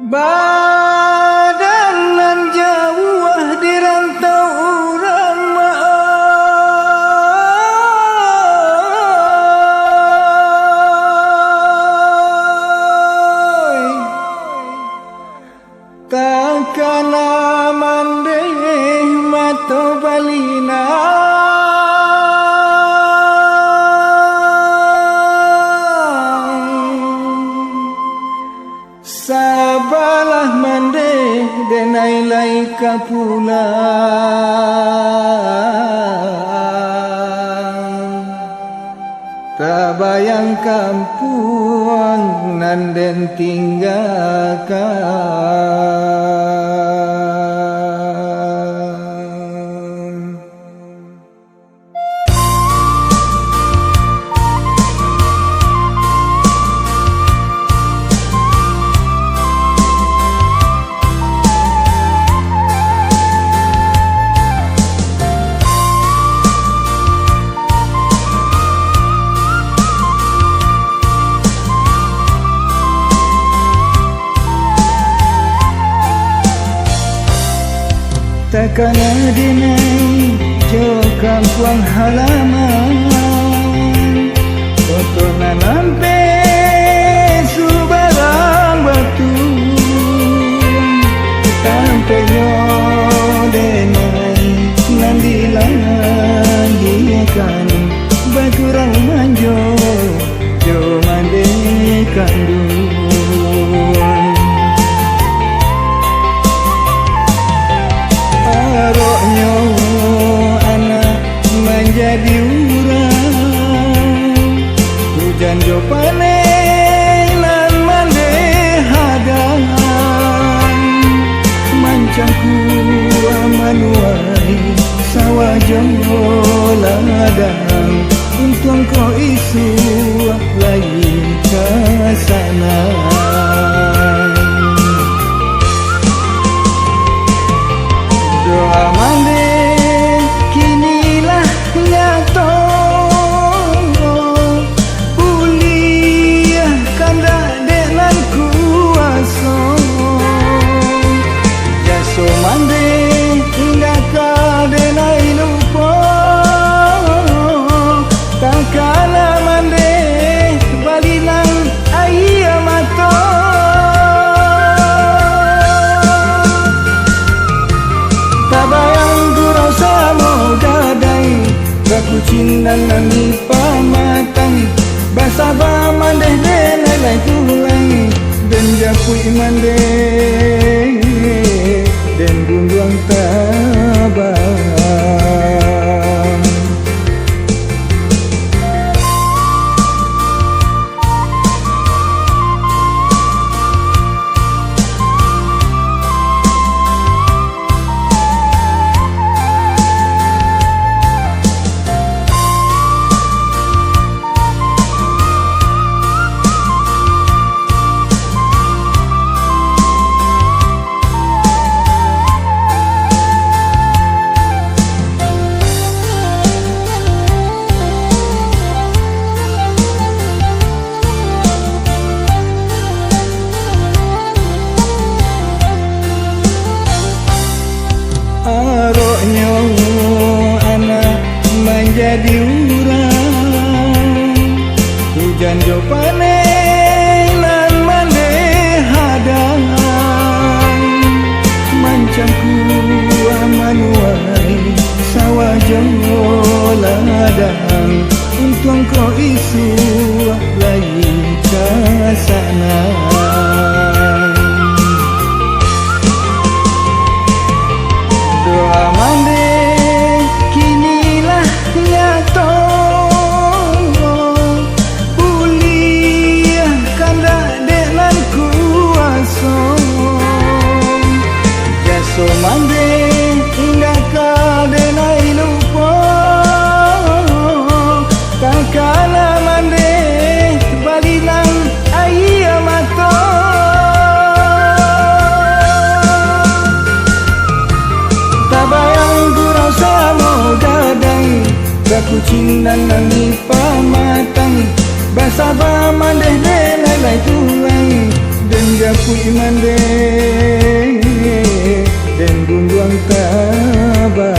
Badan nan jauh di rantau urang maai takana mandeh mato balina sabalah mandeh denai lai kapulang tabayang kampung nan den tinggalkan. Takana dinai jo kampung halaman foto nanampe subarang batu sampai yo denai nandilan diakan bakurang manjo jo mandekan dulu. Aroknyo anak menjadi urang hujan jo panen nan mandeh hadangan mancangku manuai sawah jo ladang untung ko isu lagi ke sana. Doa mandeh kinilah nyato kuliah kanda dengan kuaso jaso mandeh hingga kadenai lupa takana mandeh balilang ayah mato tabayang gurau samo gadai baku cindan nani pamatang basaba mandeh denai lai tulang dan jakui mandeh dan gunduang tabang. Aroknyo anak menjadi urang hujan jo panen nan mandeh hadangan mancangku manuai sawah jo ladang untung ko isu lagi ke sana. Doa mandeh kinilah nyato kuliah kanda dengan kuaso jaso mandeh hingga kadenai lupa takana mandeh balilang ayah mato tabayang gurau samo gadai baku cindan nani pamatang basaba mandeh denai lai tulang dan aku iman den gunduang tabah